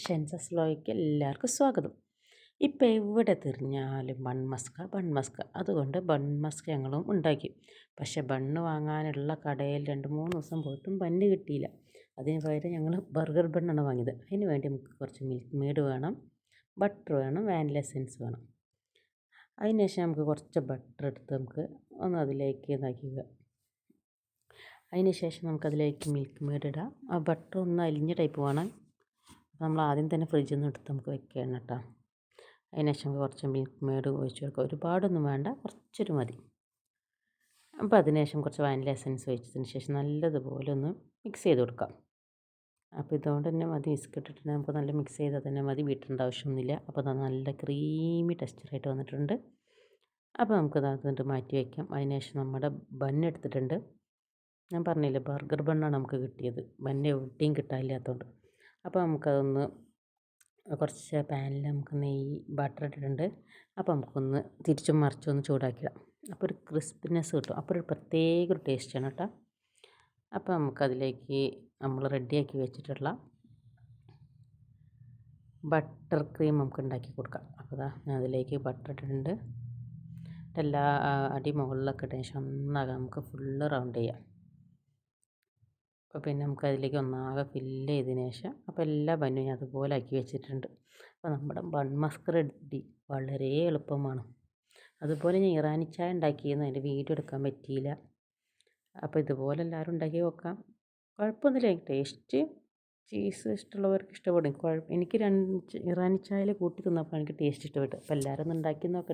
ഷെൻസസ് വ്ലോഗിലേക്ക് എല്ലാവർക്കും സ്വാഗതം. ഇപ്പോൾ എവിടെ തിരിഞ്ഞാലും ബൺ മസ്ക അതുകൊണ്ട് ബൺ മസ്ക ഞങ്ങളും ഉണ്ടാക്കി. പക്ഷേ ബണ്ണ് വാങ്ങാനുള്ള കടയിൽ 2-3 ദിവസം പോയിട്ടും ബണ്ണ് കിട്ടിയില്ല. അതിന് പകരം ഞങ്ങൾ ബർഗർ ബണ്ണാണ് വാങ്ങിയത്. അതിന് വേണ്ടി നമുക്ക് കുറച്ച് മിൽക്ക് മെയ്ഡ് വേണം, ബട്ടർ വേണം, വാനില എസൻസ് വേണം. അതിന് ശേഷം നമുക്ക് കുറച്ച് ബട്ടർ എടുത്ത് നമുക്ക് ഒന്ന് അതിലേക്ക് ഇതാക്കുക. അതിന് ശേഷം നമുക്കതിലേക്ക് മിൽക്ക് മെയ്ഡ് ഇടാം. ആ ബട്ടർ ഒന്ന് അലിഞ്ഞ ടൈപ്പ് വേണം. നമ്മൾ ആദ്യം തന്നെ ഫ്രിഡ്ജിൽ നിന്ന് എടുത്ത് നമുക്ക് വെക്കണം കേട്ടോ. അതിന് ശേഷം കുറച്ച് മിൽക്ക് മെയ്ഡ് ഒഴിച്ച് കൊടുക്കുക. ഒരുപാടൊന്നും വേണ്ട, കുറച്ചൊരു മതി. അപ്പോൾ അതിന് ശേഷം കുറച്ച് വാനില എസൻസ് ഒഴിച്ചതിന് ശേഷം നല്ലതുപോലെ ഒന്ന് മിക്സ് ചെയ്ത് കൊടുക്കാം. അപ്പോൾ ഇതുകൊണ്ട് തന്നെ മതി, വിസ്ക് ഇട്ടിട്ട് നമുക്ക് നല്ല മിക്സ് ചെയ്താൽ തന്നെ മതി, ബീറ്ററിൻ്റെ ആവശ്യമൊന്നുമില്ല. അപ്പോൾ അത് നല്ല ക്രീമി ടെക്സ്ചറായിട്ട് വന്നിട്ടുണ്ട്. അപ്പോൾ നമുക്കത് എന്നിട്ട് മാറ്റി വയ്ക്കാം. അതിന് ശേഷം നമ്മുടെ ബണ്ണ് എടുത്തിട്ടുണ്ട്. ഞാൻ പറഞ്ഞില്ലേ, ബർഗർ ബണ്ണാണ് നമുക്ക് കിട്ടിയത്, ബണ്ണ് എവിടെയും കിട്ടാനില്ലാത്തതുകൊണ്ട്. അപ്പോൾ നമുക്കതൊന്ന് കുറച്ച് പാനിൽ നമുക്ക് ബട്ടർ ഇട്ടിട്ടുണ്ട്. അപ്പോൾ നമുക്കൊന്ന് തിരിച്ചും മറിച്ചും ഒന്ന് ചൂടാക്കിയിടാം. അപ്പോൾ ഒരു ക്രിസ്പിനെസ് കിട്ടും. അപ്പോൾ ഒരു പ്രത്യേക ഒരു ടേസ്റ്റാണ് കേട്ടോ. അപ്പോൾ നമുക്കതിലേക്ക് നമ്മൾ റെഡിയാക്കി വെച്ചിട്ടുള്ള ബട്ടർ ക്രീം നമുക്ക് ഉണ്ടാക്കി കൊടുക്കാം. അപ്പോൾ ഞാൻ അതിലേക്ക് ബട്ടർ ഇട്ടിട്ടുണ്ട്. എല്ലാ മുകളിലൊക്കെ ഇട്ടതിന് ശേഷം ഒന്നാകെ നമുക്ക് ഫുള്ള് റൗണ്ട് ചെയ്യാം. അപ്പോൾ പിന്നെ നമുക്കതിലേക്ക് ഒന്നാകെ ഫില്ല് ചെയ്തതിന് ശേഷം അപ്പോൾ എല്ലാ ബന്നും ഞാൻ അതുപോലെ ആക്കി വെച്ചിട്ടുണ്ട്. അപ്പോൾ നമ്മുടെ ബൺ മസ്ക് റെഡി. വളരെ എളുപ്പമാണ്. അതുപോലെ ഞാൻ ഇറാനി ചായ ഉണ്ടാക്കിയിരുന്നു, അതിൻ്റെ വീഡിയോ എടുക്കാൻ പറ്റിയില്ല. അപ്പോൾ ഇതുപോലെ എല്ലാവരും ഉണ്ടാക്കി നോക്കാം. കുഴപ്പമൊന്നുമില്ല, ടേസ്റ്റ് ചീസ് ഇഷ്ടമുള്ളവർക്ക് ഇഷ്ടപ്പെടും. എനിക്ക് ഇറാനി ചായയിൽ കൂട്ടി തിന്നപ്പോൾ എനിക്ക് ടേസ്റ്റ് ഇഷ്ടപ്പെട്ടു. അപ്പോൾ എല്ലാവരും ഒന്ന് ഉണ്ടാക്കി നോക്കണം.